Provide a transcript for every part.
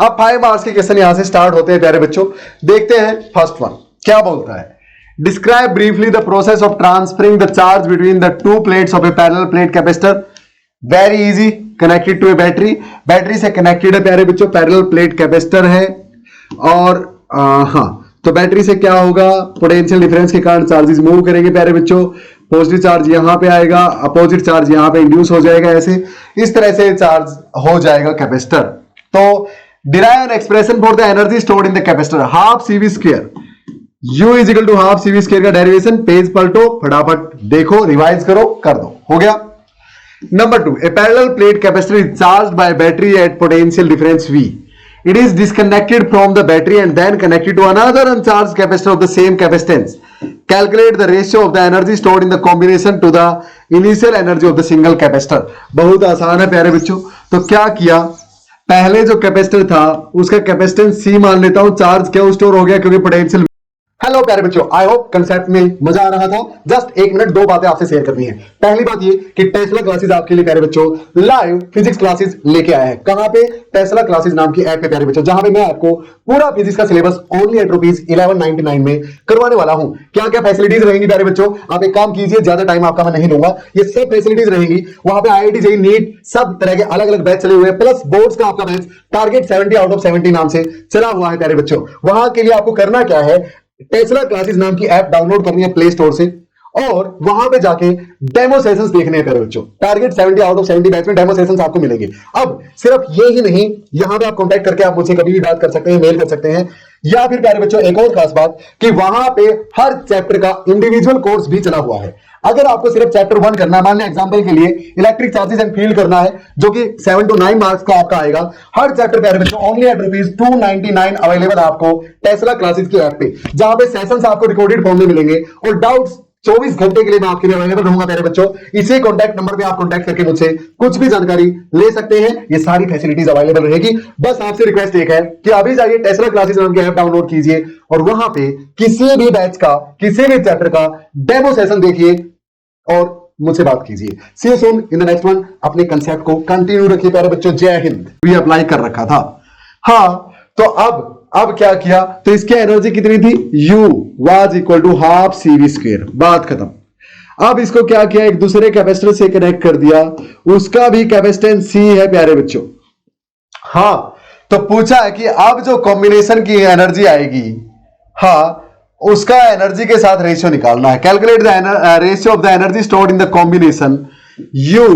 अब 5 मार्क्स के क्वेश्चन यहां से स्टार्ट होते हैं प्यारे बच्चों। देखते हैं फर्स्ट वन क्या बोलता है। Describe briefly the process of transferring the charge between the two plates of a parallel plate capacitor. Very easy, connected to a battery, battery से कनेक्टेड है प्यारे बच्चों, पैरेलल प्लेट कैपेसिटर है। और हाँ, तो बैटरी से क्या होगा, पोटेंशियल डिफरेंस के कारण चार्जेस मूव करेंगे प्यारे बच्चों। पॉजिटिव चार्ज यहां पे आएगा, अपोजिट चार्ज यहां पे इंड्यूस हो जाएगा, ऐसे इस तरह से चार्ज हो जाएगा कैपेसिटर। तो derive an expression for the energy stored in the capacitor, half CV square U is equal to half CV square का डेरिवेशन। पेज पलटो, फटाफट देखो, रिवाइज करो, कर दो, हो गया। Number 2, a parallel plate capacitor is charged by battery at potential difference V. It is disconnected from the battery and then connected to another uncharged capacitor of the same capacitance. Calculate the ratio of the energy stored in the combination to the initial energy of the single capacitor. बहुत आसान है प्यारे बच्चों। तो क्या किया, पहले जो कैपेसिटर था उसका कैपेसिटेंस C मान लेता हूं, चार्ज क्यों स्टोर हो गया, क्योंकि पोटेंशियल। हेलो प्यारे बच्चों, आई होप कंसेप्ट में मजा आ रहा था। जस्ट 1 मिनट 2 बातें आपसे शेयर करनी है। पहली बात ये कि टेस्ला क्लासेस आपके लिए प्यारे बच्चों लाइव फिजिक्स क्लासेस लेके आए हैं। कहां पे, टेस्ला क्लासेस नाम की ऐप पे प्यारे बच्चों, जहां पे मैं आपको पूरा फिजिक्स का सिलेबस ओनली एट ₹1199 में करवाने वाला हूं। क्या क्या फैसिलिटीज रहेंगी प्यारे बच्चों, आप एक काम कीजिए, ज्यादा टाइम आपका मैं नहीं लूंगा, ये सब फैसिलिटीज रहेंगी। वहां पे IIT JEE नीट सब तरह के अलग अलग बैच चले हुए हैं, प्लस बोर्ड्स का आपका बैच टारगेट 70 आउट ऑफ 70 नाम से चला हुआ है प्यारे बच्चों। वहां के लिए आपको करना क्या है, टेस्ला क्लासेस नाम की ऐप डाउनलोड करनी है प्ले स्टोर से, और वहां पे जाके डेमो सेशंस देखने हैं प्यारे बच्चों। टारगेट 70 आउट ऑफ 70 बैच में डेमो सेशंस आपको मिलेंगे। अब सिर्फ ये ही नहीं, यहां पे आप कांटेक्ट करके आप मुझसे कभी भी बात कर सकते हैं, मेल कर सकते हैं, या फिर प्यारे बच्चों एक और खास बात कि वहां पे हर चैप्टर का इंडिविजुअल कोर्स भी चला हुआ है। अगर आपको सिर्फ चैप्टर 1 करना है, मान लें एग्जांपल के लिए इलेक्ट्रिक चार्जेस एंड फील्ड करना है, जो कि 7 to 9 मार्क्स का आपका आएगा, हर चैप्टर प्यारे बच्चों ओनली एट ₹299 अवेलेबल आपको टेस्ला क्लासेस की ऐप पे, जहां पे सेशंस आपको रिकॉर्डेड फॉर्म में मिलेंगे और डाउट्स 24 घंटे के लिए मैं आपके लिए अवेलेबल रहूंगा प्यारे बच्चों। इसी कॉन्टैक्ट नंबर पे आप कॉन्टैक्ट करके मुझसे कुछ भी जानकारी ले सकते हैं। ये सारी फैसिलिटीज अवेलेबल रहेगी। बस आपसे रिक्वेस्ट एक है कि अभी जाइए टेस्ला क्लासेस नाम की ऐप डाउनलोड कीजिए और वहां पे किसी भी बैच का, किसी भी चैप्टर का डेमो सेशन देखिए और मुझसे बात कीजिए। See you soon in the next one. अपने कंसेप्ट को कंटिन्यू रखिए प्यारे बच्चों। जय हिंद। भी अप्लाई कर रखा था। हाँ, तो अब क्या किया, तो इसकी एनर्जी कितनी थी, U was equal to half CV square, बात खत्म। अब इसको क्या किया, एक दूसरे कैपेसिटर से कनेक्ट कर दिया, उसका भी कैपेसिटेंस C है प्यारे बच्चों। हाँ, तो पूछा है कि अब जो कॉम्बिनेशन की एनर्जी आएगी, हाँ, उसका एनर्जी के साथ रेशियो निकालना है। Calculate the ratio of the energy stored in the combination U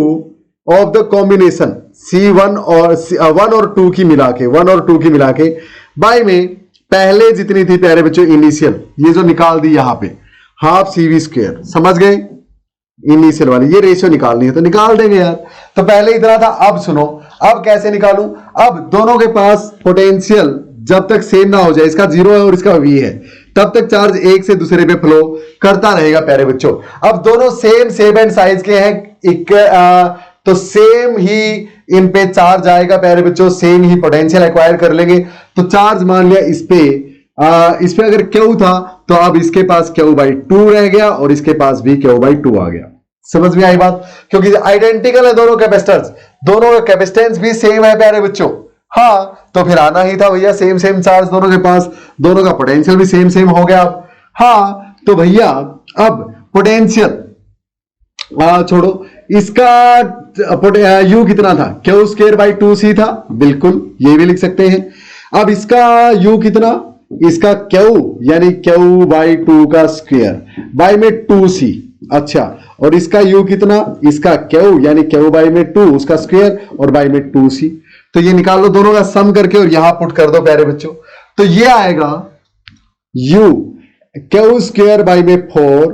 of the combination C1 और 1 और 2 की मिला के, 1 और 2 की मिला के बाय में पहले जितनी थी प्यारे बच्चों इनिशियल, ये जो निकाल दी यहां पे हाफ CV स्क्वायर, समझ गए, इनिशियल वाली ये रेशियो निकालनी है तो निकाल देंगे यार। तो पहले इतना था, अब सुनो, अब कैसे निकालूं। अब दोनों के पास पोटेंशियल जब तक सेम ना हो जाए, इसका 0 है और इसका V है, तब तक चार्ज एक से दूसरे पे फ्लो करता रहेगा प्यारे बच्चों। अब दोनों सेम एंड साइज के हैं, तो सेम ही इन पे चार्ज आएगा प्यारे बच्चों, सेम ही पोटेंशियल एक्वायर कर लेंगे। तो चार्ज मान लिया इस पे अगर Q था तो अब इसके पास Q/2 रह गया और इसके पास भी Q/2 आ गया। समझ में आई बात, क्योंकि आइडेंटिकल है दोनों कैपेसिटर्स, दोनों का कैपेसिटेंस भी सेम है प्यारे बच्चों। हाँ, तो फिर आना ही था भैया, सेम चार्ज दोनों के पास, दोनों का पोटेंशियल भी सेम हो गया। अब हाँ, तो भैया अब पोटेंशियल छोड़ो, इसका U कितना था, Q²/2C था, बिल्कुल ये भी लिख सकते हैं। अब इसका U कितना, इसका Q यानी Q/2 का स्क्वायर बाय में 2C, अच्छा, और इसका U कितना, इसका Q यानी Q/2 उसका स्क्वायर और बाय में 2C। तो ये निकाल लो दोनों का सम करके और यहां पुट कर दो प्यारे बच्चों। तो ये आएगा U Q²/4,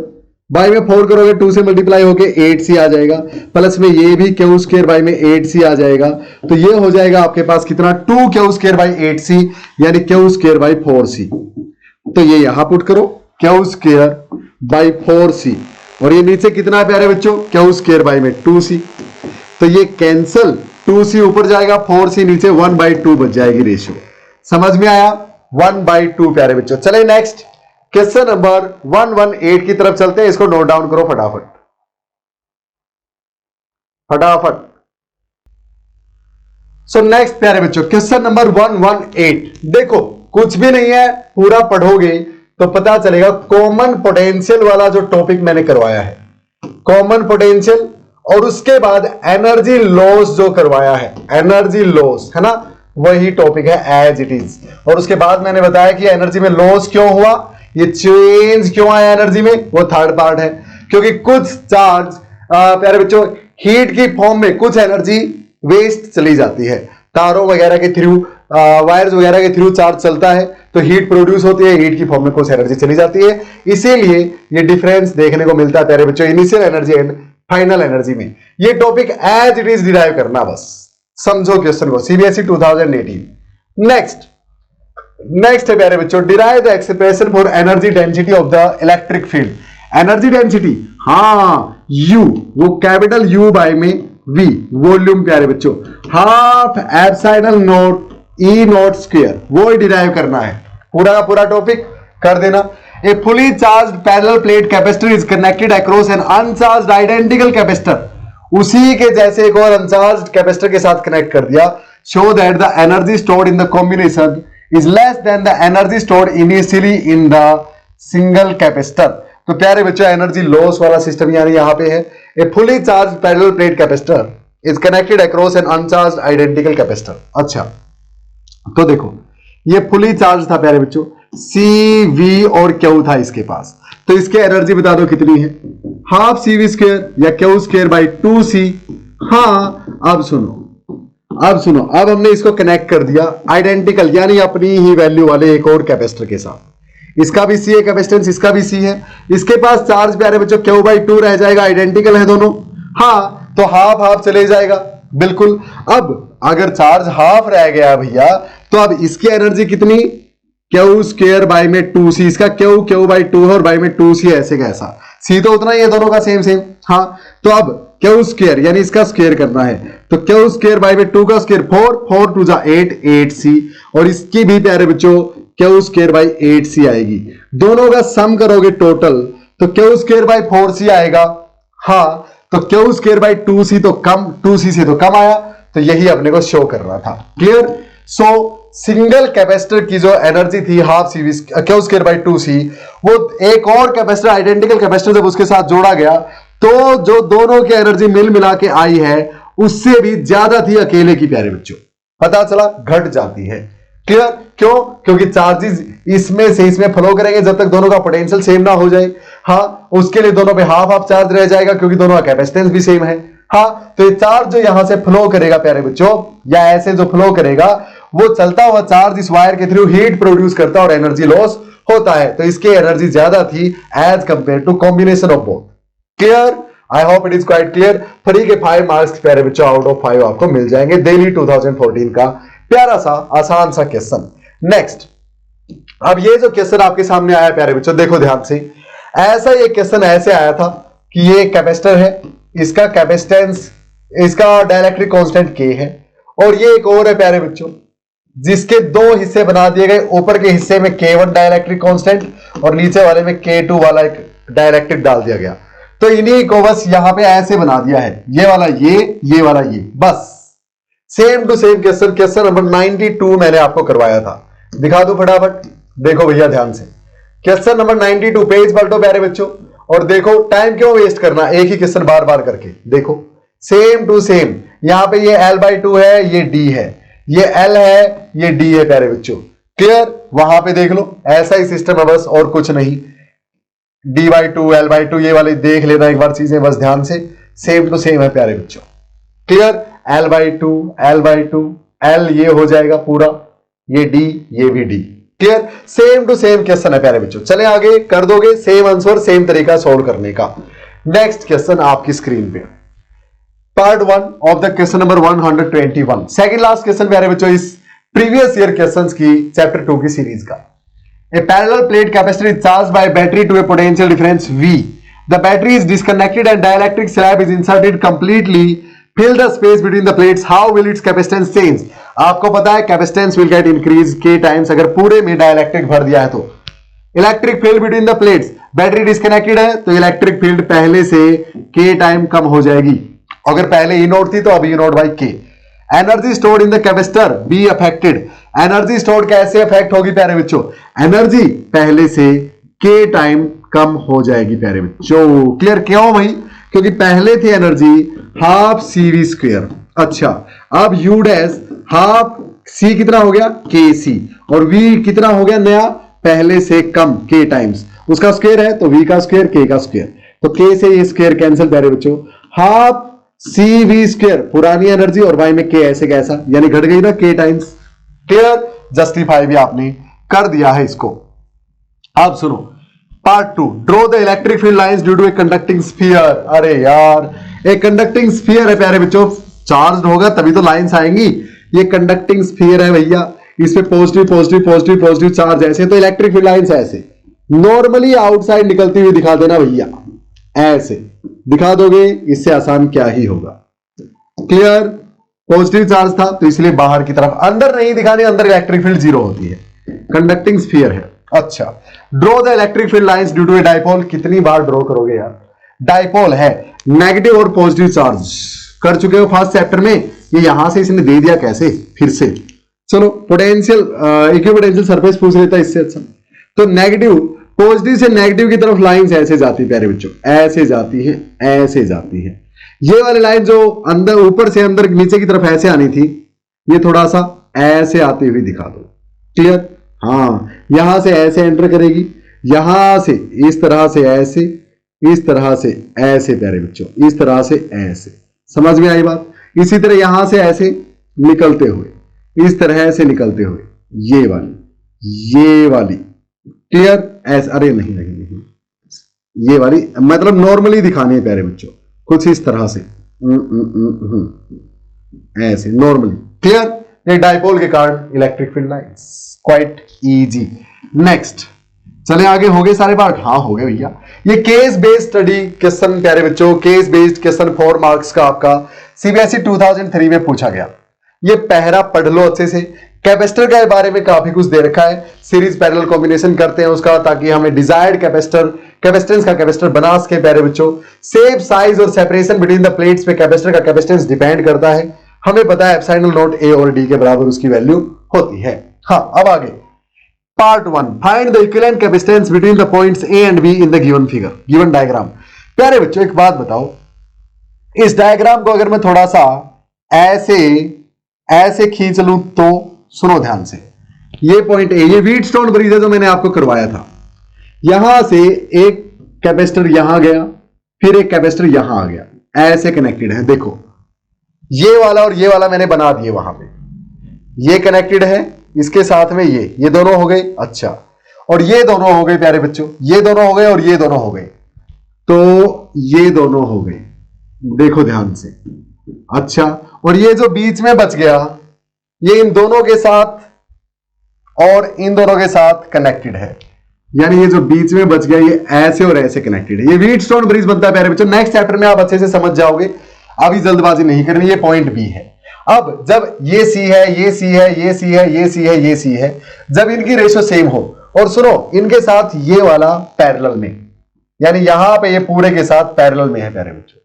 बाय में 4 करोगे 2 से मल्टीप्लाई होके 8C आ जाएगा, प्लस में ये भी Q²/8C आ जाएगा। तो ये हो जाएगा आपके पास कितना, 2Q²/8C यानी Q²/4C। तो ये यहां पुट करो Q²/4C, और ये नीचे कितना है प्यारे बच्चों, Q²/2C। तो ये कैंसल, 2C ऊपर जाएगा, 4C नीचे, 1/2 बच जाएगी रेशियो। समझ में आया, 1/2 प्यारे बच्चों। चले नेक्स्ट क्वेश्चन नंबर 118 की तरफ चलते हैं। इसको नोट डाउन करो फटाफट। सो नेक्स्ट प्यारे बच्चों क्वेश्चन नंबर 118। देखो कुछ भी नहीं है, पूरा पढ़ोगे तो पता चलेगा। कॉमन पोटेंशियल वाला जो टॉपिक मैंने करवाया है, कॉमन पोटेंशियल, और उसके बाद एनर्जी लॉस जो करवाया है, एनर्जी लॉस है ना, वही टॉपिक है एज इट इज। और उसके बाद मैंने बताया कि एनर्जी में लॉस क्यों हुआ, ये चेंज क्यों आया एनर्जी में, वो थर्ड पार्ट है। क्योंकि कुछ चार्ज प्यारे बच्चों हीट की फॉर्म में कुछ एनर्जी वेस्ट चली जाती है, तारों वगैरह के थ्रू, वायर्स वगैरह के थ्रू चार्ज चलता है तो हीट प्रोड्यूस होती है, हीट की फॉर्म में कुछ एनर्जी चली जाती है। इसीलिए ये डिफरेंस देखने को मिलता है प्यारे बच्चों initial energy and final energy में। ये topic as it is derive करना, बस समझो क्वेश्चन को, सीबीएसई 2018। नेक्स्ट है प्यारे बच्चों, derive the expression for energy density of the electric field. Energy density, हाँ यू, वो कैपिटल यू बाय में वी, वॉल्यूम प्यारे बच्चों, half epsilon naught E naught square, वो डिराइव करना है। पूरा का पूरा टॉपिक कर देना। A fully charged parallel plate capacitor is connected across an uncharged identical capacitor, उसी के जैसे एक और अनचार्ज्ड कैपेसिटर के साथ कनेक्ट कर दिया। Show that the energy stored in the combination is less than the energy stored initially in the single capacitor. तो प्यारे बच्चों एनर्जी लॉस वाला सिस्टम यानी यहां पे है। A fully charged parallel plate capacitor is connected across an uncharged identical capacitor. अच्छा तो देखो ये फुली चार्ज था प्यारे बच्चों, सी वी और क्यू था इसके पास, तो इसके एनर्जी बता दो कितनी है, हाफ सी वी स्क्वायर या क्यू स्क्वायर बाई 2c। हाँ अब सुनो, अब हमने इसको कनेक्ट कर दिया आइडेंटिकल यानी अपनी ही वैल्यू वाले एक और कैपेसिटर के साथ। इसका भी सी है कैपेसिटेंस, इसका भी सी है। इसके पास चार्ज प्यारे बच्चों क्यू बाई 2 रह जाएगा, आइडेंटिकल है दोनों। हाँ तो हाफ हाफ चले जाएगा बिल्कुल। अब अगर चार्ज हाफ रह गया भैया तो अब इसकी एनर्जी कितनी, क्यू स्क्वायर बाई में 2c, इसका क्यू बाई 2 है और बाई में 2c ऐसे कैसा, सी तो उतना ही है दोनों का सेम। हाँ तो अब क्यू स्क्वायर यानी इसका स्क्वायर करना है, तो क्यू स्क्वायर बाई में 2 का स्क्वायर 4 2 जा 8c, और इसकी भी प्यारे बच्चों क्यू स्क्वायर बाई 8c आएगी। दोनों का सम करोगे टोटल तो क्यू स्क्वायर बाई 4c आएगा। हाँ तो क्यू स्क्वायर बाई 2c तो कम, 2c से तो कम आया, तो यही अपने को शो करना था। क्लियर। सो सिंगल कैपेसिटर की जो एनर्जी थी half C V Q square by 2c, वो एक और कैपेसिटर आइडेंटिकल कैपेसिटर जब उसके साथ जोड़ा गया तो जो दोनों की एनर्जी मिल मिला के आई है उससे भी ज्यादा थी अकेले की प्यारे बच्चों, पता चला घट जाती है। क्लियर। क्यों, क्योंकि चार्जेस इसमें से इसमें फ्लो करेंगे जब तक दोनों का पोटेंशियल सेम ना हो जाए। हाँ उसके लिए दोनों पे हाफ हाफ चार्ज रह जाएगा क्योंकि दोनों का कैपेसिटेंस भी सेम है। हाँ तो ये चार्ज जो यहां से फ्लो करेगा प्यारे बच्चों, या ऐसे जो फ्लो करेगा, वो चलता हुआ चार्ज इस वायर के थ्रू हीट प्रोड्यूस करता है और एनर्जी लॉस होता है। तो इसकी एनर्जी ज्यादा थी as compare to combination of both. Clear. I hope it is quite clear. Free के 5 मार्क्स प्यारे बच्चों आउट ऑफ 5 आपको मिल जाएंगे। दिल्ली 2014 का प्यारा सा आसान सा क्वेश्चन। नेक्स्ट, अब ये जो क्वेश्चन आपके सामने आया प्यारे बच्चों, देखो ध्यान से। ऐसा ये क्वेश्चन ऐसे आया था कि ये कैपेसिटर है, इसका कैपेसिटेंस, इसका डाइलेक्ट्रिक कांस्टेंट K है, और ये एक और है प्यारे बच्चों जिसके 2 हिस्से बना दिए गए। ऊपर के हिस्से में K1 डाइलेक्ट्रिक कांस्टेंट और नीचे वाले में K2 वाला एक डाइलेक्ट्रिक डाल दिया गया। तो इन्हीं को बस यहां पे ऐसे बना दिया है, ये वाला ये वाला ये, बस same to same question. Question number 92 मैंने आपको करवाया था, दिखा दो फटाफट। देखो भैया ध्यान से, क्वेश्चन नंबर 92, पेज पलटो प्यारे बच्चों और देखो। टाइम क्यों वेस्ट करना एक ही क्वेश्चन बार बार करके। देखो सेम टू सेम, यहां पे ये L/2 है, ये D है, ये L है, ये D है प्यारे बच्चों। क्लियर। वहां पे देख लो ऐसा ही सिस्टम है बस, और कुछ नहीं। D/2 L/2 ये वाले देख लेना एक बार चीजें बस ध्यान से, सेम टू सेम है प्यारे बच्चों। क्लियर। L/2 L ये हो जाएगा पूरा, ये D ये भी D। Clear. Same to same question है प्यारे बच्चों। चले आगे, कर दोगे सेम आंसर, सेम तरीका सोल्व करने का। नेक्स्ट क्वेश्चन आपकी स्क्रीन पे, part 1 of the question number 121, second last question प्यारे बच्चों इस प्रीवियस ईयर क्वेश्चंस की चैप्टर 2 की सीरीज का। A parallel plate capacitor is charged by a battery to a potential difference V. The battery is disconnected and dielectric slab is inserted completely. Fill the space between the plates. How will its capacitance change? आपको पता है capacitance will get increased K times अगर पूरे में dielectric भर दिया है तो। Electric field between the plates. Battery disconnected है तो इलेक्ट्रिक फील्ड पहले से K टाइम कम हो जाएगी। अगर पहले E0 थी तो अब E0 by K। Energy stored in the capacitor be affected. Energy stored कैसे अफेक्ट होगी प्यारे बच्चों? एनर्जी पहले से के टाइम कम हो जाएगी प्यारे बच्चों। क्लियर? क्यों भाई? क्योंकि पहले थी energy half C V square. अच्छा, अब यू डैश हाफ सी कितना हो गया? के सी, और वी कितना हो गया नया? पहले से कम के टाइम्स उसका स्क्वायर है तो वी का स्क्वायर के का स्क्वायर, तो के से ये स्क्वायर कैंसिल प्यारे बच्चों। हाफ सी वी स्क्वायर पुरानी एनर्जी और वाई में के ऐसे कैसा, यानी घट गई ना के टाइम्स। क्लियर? जस्टिफाई भी आपने कर दिया है इसको। अब सुनो part 2, draw the electric field lines due to a conducting sphere. अरे यार, एक कंडक्टिंग स्फीयर है प्यारे बच्चों, चार्ज होगा तभी तो लाइंस आएंगी। ये कंडक्टिंग स्फीयर है भैया, इस पे positive positive positive positive charge ऐसे, तो इलेक्ट्रिक फील्ड लाइंस ऐसे नॉर्मली आउटसाइड निकलती हुई दिखा देना भैया, ऐसे दिखा दोगे, इससे आसान क्या ही होगा। क्लियर? पॉजिटिव चार्ज था तो इसलिए बाहर की तरफ, अंदर नहीं दिखाने, अंदर इलेक्ट्रिक फील्ड जीरो होती है, कंडक्टिंग स्फीयर है। अच्छा, draw the electric field lines due to a dipole. कितनी बार ड्रॉ करोगे यार? डाइपोल है, नेगेटिव और पॉजिटिव चार्ज कर चुके हो फर्स्ट चैप्टर में, ये यहां से इसने दे दिया कैसे फिर से। चलो पोटेंशियल इक्विपोटेंशियल सरफेस पूछ लेता है इससे अच्छा। तो नेगेटिव, पॉजिटिव से नेगेटिव की तरफ लाइंस ऐसे जाती है प्यारे बच्चों, ऐसे जाती है, ऐसे जाती है। ये वाली लाइन जो अंदर ऊपर से अंदर नीचे की तरफ ऐसे आनी थी, ये थोड़ा सा ऐसे आती हुई दिखा दो। क्लियर? हाँ, यहां से ऐसे एंटर करेगी, यहां से इस तरह से ऐसे, इस तरह से ऐसे प्यारे बच्चों, इस तरह से ऐसे। समझ में आई बात? इसी तरह यहां से ऐसे निकलते हुए, इस तरह से निकलते हुए, ये वाली। क्लियर? ऐसे, अरे नहीं नहीं नहीं, ये वाली मतलब नॉर्मली दिखानी है प्यारे बच्चों, कुछ इस तरह से ऐसे नॉर्मली। क्लियर? एक डाइपोल के कारण electric field lines, quite easy. Next चले आगे, हो गए सारे पार्ट? हाँ हो गए भैया। ये केस बेस्ड स्टडी क्वेश्चन प्यारे बच्चों, केस बेस्ड क्वेश्चन 4 मार्क्स का आपका सीबीएसई 2003 में पूछा गया। ये पहरा पढ़ लो अच्छे से। कैपेसिटर के बारे में काफी कुछ दे रखा है, सीरीज पैरेलल कॉम्बिनेशन करते हैं उसका, ताकि हमें डिजायर्ड कैपेसिटेंस का कैपेसिटर बना सके प्यारे बच्चों। शेप, साइज और सेपरेशन बिटवीन द प्लेट्स पे कैपेसिटर का कैपेसिटेंस डिपेंड करता है। हमें पता है एप्सिलॉन नॉट ए और डी के बराबर उसकी वैल्यू होती है। हाँ, अब आगे part 1, find the equivalent capacitance between the points A and be in the given figure, given diagram. प्यारे बच्चों एक बात बताओ, इस डायग्राम को अगर मैं थोड़ा सा ऐसे खींच लूं तो सुनो ध्यान से, ये पॉइंट ए, ये व्हीटस्टोन ब्रिज है जो मैंने आपको करवाया था। यहां से एक कैपेसिटर यहां गया, फिर एक कैपेसिटर यहां आ गया, ऐसे कनेक्टेड है। देखो ये वाला और ये वाला मैंने बना दिए वहां पे, ये कनेक्टेड है इसके साथ में, ये दोनों हो गए। अच्छा, और ये दोनों हो गए प्यारे बच्चों, ये दोनों हो गए और ये दोनों हो गए, तो ये दोनों हो गए, देखो ध्यान से। अच्छा, और ये जो बीच में बच गया, ये इन दोनों के साथ और इन दोनों के साथ कनेक्टेड है, यानी ये जो बीच में बच गया ये ऐसे और ऐसे कनेक्टेड है। ये व्हीटस्टोन ब्रिज बनता है प्यारे बच्चों। नेक्स्ट चैप्टर में आप अच्छे से समझ जाओगे, अभी जल्दबाजी नहीं करनी। ये पॉइंट बी है। अब जब ये सी है, ये सी है, ये सी है, ये सी है, ये सी है, जब इनकी रेशो सेम हो, और सुनो इनके साथ ये वाला पैरेलल में, यानी यहां पे ये पूरे के साथ पैरेलल में है प्यारे बच्चों,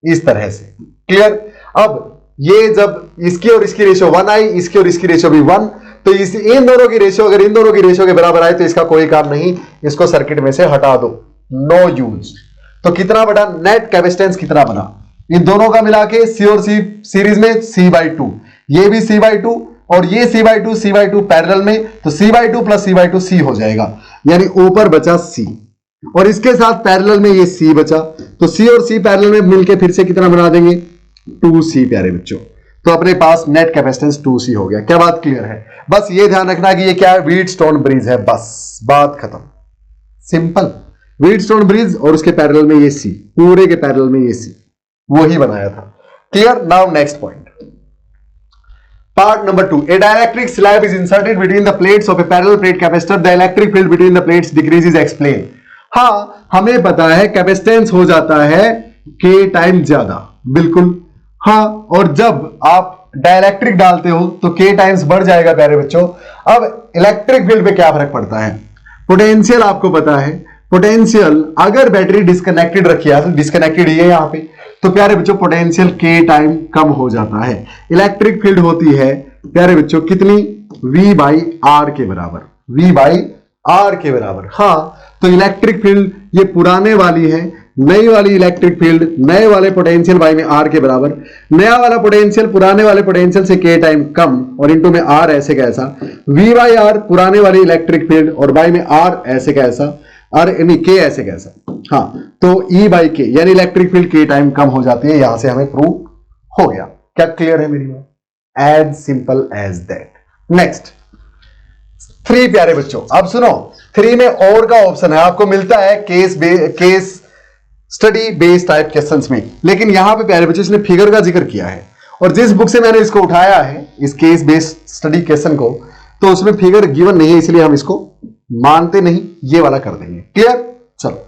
इस तरह से। क्लियर? अब ये जब इसकी और इसकी रेशो 1 आई, इसकी और इसकी रेशो भी 1, तो इन दोनों की रेशो अगर इन दोनों की रेशो के बराबर आए तो इसका कोई काम नहीं, इसको सर्किट में से हटा दो, नो यूज। तो कितना बड़ा नेट कैपेसिटेंस कितना बना? इन दोनों का मिला के सी और सी सीरीज में C/2, ये भी C/2 और ये C/2 पैरेलल में, तो C/2 प्लस C/2 C हो जाएगा, यानी ऊपर बचा C, और इसके साथ पैरेलल में ये C बचा, तो C और C पैरेलल में मिलके फिर से कितना बना देंगे? 2C प्यारे बच्चों। तो अपने पास नेट कैपेसिटेंस 2C हो गया। क्या बात क्लियर है? बस ये ध्यान रखना कि ये क्या है? व्हीटस्टोन ब्रिज है, बस बात खत्म, सिंपल। व्हीटस्टोन ब्रिज और उसके पैरेलल में ये C, पूरे के पैरेलल में ये C, वो ही बनाया था। Clear? Now next point, part number 2, A dielectric slab is inserted between the plates of a parallel plate capacitor, the electric field between the plates decreases, explain. हाँ, हमें पता है कैपेसिटेंस हो जाता है के टाइम ज्यादा, बिल्कुल। हाँ, और जब आप डाइलेक्ट्रिक डालते हो तो के टाइम्स बढ़ जाएगा प्यारे बच्चों। अब इलेक्ट्रिक फील्ड पे क्या फर्क पड़ता है? पोटेंशियल आपको पता है, पोटेंशियल अगर बैटरी डिस्कनेक्टेड रखी है, डिस्कनेक्टेड ही है यहां पे, तो प्यारे बच्चों पोटेंशियल के टाइम कम हो जाता है। इलेक्ट्रिक फील्ड होती है प्यारे बच्चों कितनी, V बाई आर के बराबर, V बाई आर के बराबर। हाँ, तो इलेक्ट्रिक फील्ड ये पुराने वाली है, नई वाली इलेक्ट्रिक फील्ड नए वाले पोटेंशियल बाई में आर के बराबर। नया वाला पोटेंशियल पुराने वाले पोटेंशियल से के टाइम कम और इनटू में आर ऐसे कैसा, V बाई आर पुराने वाली इलेक्ट्रिक फील्ड और बाई में आर ऐसे कैसा, आर यानी के ऐसे कैसा। हाँ, तो E बाई के यानी इलेक्ट्रिक फील्ड के टाइम कम हो जाती है। यहां से हमें प्रूव हो गया। क्या क्लियर है मेरी बात? As simple as that. Next 3 प्यारे बच्चों, अब सुनो 3 में और का ऑप्शन है, आपको मिलता है case study based type questions में, लेकिन यहां पे प्यारे बच्चों इसने फिगर का जिक्र किया है और जिस बुक से मैंने इसको उठाया है इस केस बेस्ड स्टडी क्वेश्चन को, तो उसमें फिगर गिवन नहीं है, इसलिए हम इसको मानते नहीं, ये वाला कर देंगे। क्लियर? चलो,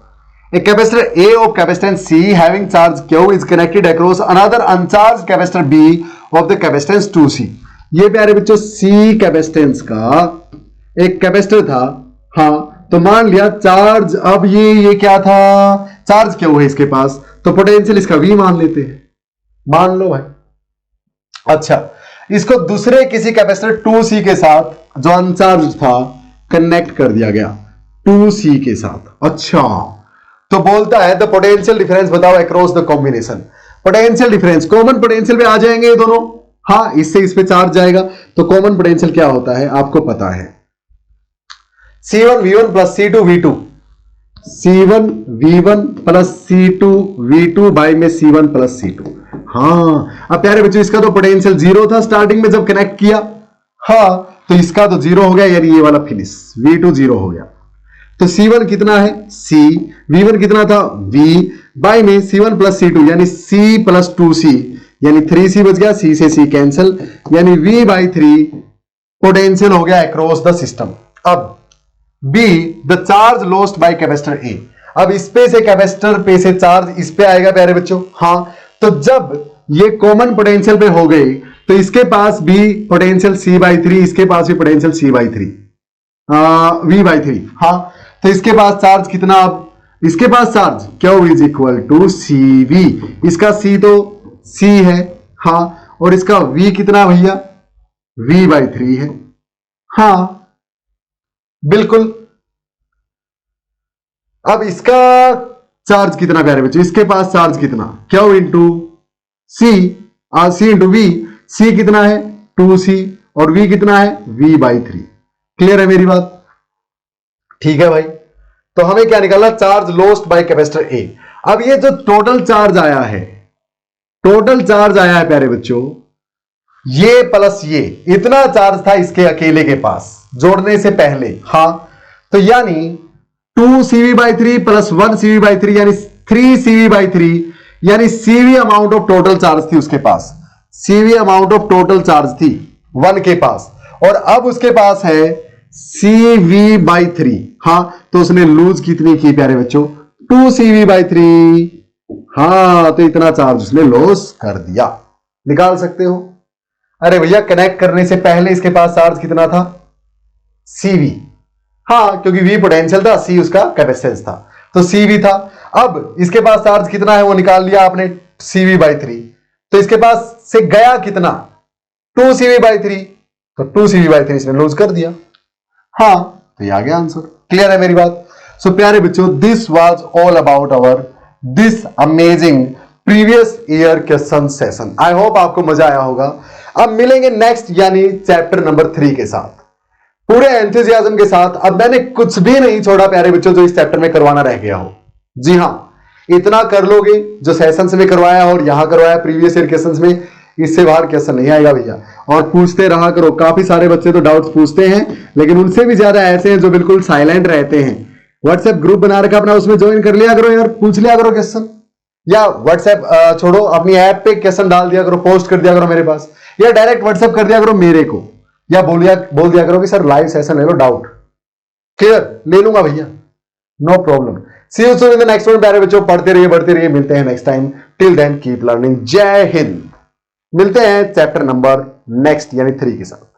a capacitor A of capacitance C having charge Q is connected across another uncharged capacitor B of the capacitance 2C। ये प्यारे बच्चों C कैपेसिटेंस का एक कैपेसिटर था। हाँ, तो मान लिया चार्ज, अब ये क्या था, चार्ज Q है इसके पास, तो पोटेंशियल इसका V मान लेते हैं, मान लो भाई। अच्छा, इसको दूसरे किसी कैपेसिटर 2C के साथ जो अनचार्ज था कनेक्ट कर दिया गया 2C के साथ। अच्छा, तो बोलता है द पोटेंशियल डिफरेंस बताओ across the combination. Potential difference common potential पे आ जाएंगे ये दोनों। हाँ, इससे इस पे चार्ज जाएगा, तो कॉमन पोटेंशियल क्या होता है आपको पता है, C1 V1 plus C2 V2, C1 V1 plus C2 V2 by में C1 प्लस C2। हाँ, अब प्यारे बच्चों इसका तो पोटेंशियल 0 था स्टार्टिंग में जब कनेक्ट किया। हाँ, तो इसका तो 0 हो गया, यानी ये वाला फिनिश V2 0 हो गया। तो C1 कितना है C, V1 कितना था V बाई में C1 प्लस C2 यानी C प्लस 2C, यानी 3C बच गया, C से C कैंसिल, यानी V बाई 3 पोटेंशियल हो गया अक्रॉस द सिस्टम। अब B the charge lost by capacitor A, अब इस पे से कैपेसिटर पे से चार्ज इस पे आएगा प्यारे बच्चों। हाँ, तो जब ये कॉमन पोटेंशियल पे हो गई तो इसके पास भी पोटेंशियल C बाई 3, इसके पास भी potential C by 3, V by 3। हाँ, तो इसके पास चार्ज कितना, अब इसके पास charge Q is equal to CV, इसका C तो C है। हाँ, और इसका V कितना भैया, V बाई 3 है। हाँ बिल्कुल, अब इसका चार्ज कितना प्यारे बच्चों, इसके पास चार्ज कितना Q into C, C into V, C कितना है 2C और V कितना है V बाई 3। क्लियर है मेरी बात? ठीक है भाई, तो हमें क्या निकालना, charge lost by capacitor A। अब ये जो टोटल चार्ज आया है, टोटल चार्ज आया है प्यारे बच्चों, ये प्लस ये इतना चार्ज था इसके अकेले के पास जोड़ने से पहले। हाँ, तो यानी 2CV by 3 plus 1CV by 3 यानी 3CV बाई 3, यानी CV amount of total charge थी उसके पास, CV amount of total charge थी 1 के पास, और अब उसके पास है CV बाई 3। हाँ, तो उसने लूज कितनी की प्यारे बच्चों, 2CV बाई 3। हाँ, तो इतना चार्ज उसने लॉस कर दिया, निकाल सकते हो। अरे भैया, कनेक्ट करने से पहले इसके पास चार्ज कितना था CV। हाँ, क्योंकि V पोटेंशियल था, C उसका कैपेसिटेंस था, तो CV था। अब इसके पास चार्ज कितना है वो निकाल लिया आपने, CV बाई 3, तो इसके पास से गया कितना 2CV बाई 3, तो 2CV बाई 3 इसने लूज कर दिया। हाँ, तो ये आ गया आंसर। क्लियर है मेरी बात? सो प्यारे बच्चों, this was all about our this amazing previous year question session. I hope आपको मजा आया होगा। अब मिलेंगे नेक्स्ट यानी चैप्टर नंबर 3 के साथ, पूरे एंथुसियाज्म के साथ। अब मैंने कुछ भी नहीं छोड़ा प्यारे बच्चों जो इस चैप्टर में करवाना रह गया हो। जी हां, इतना कर लोगे जो सेशंस में करवाया और यहां करवाया प्रीवियस ईयर क्वेश्चंस में, इससे बाहर क्वेश्चन नहीं आएगा भैया। और पूछते रहा करो, काफी सारे बच्चे तो डाउट्स पूछते हैं, लेकिन उनसे भी ज्यादा ऐसे हैं जो बिल्कुल साइलेंट रहते हैं। व्हाट्सएप ग्रुप बना रखा अपना, उसमें ज्वाइन कर लिया करो यार, पूछ लिया करो क्वेश्चन, या व्हाट्सएप छोड़ो अपनी ऐप पे क्वेश्चन डाल दिया करो, पोस्ट कर दिया करो मेरे पास, या डायरेक्ट व्हाट्सएप कर दिया करो मेरे को, या बोल दिया करो कि सर लाइव सेशन ले लो, डाउट क्लियर ले लूंगा भैया, no problem. See you soon in the next one प्यारे बच्चों, पढ़ते रहिए बढ़ते रहिए, मिलते हैं next time. Till then keep learning. जय हिंद। मिलते हैं चैप्टर नंबर नेक्स्ट यानी 3 के साथ।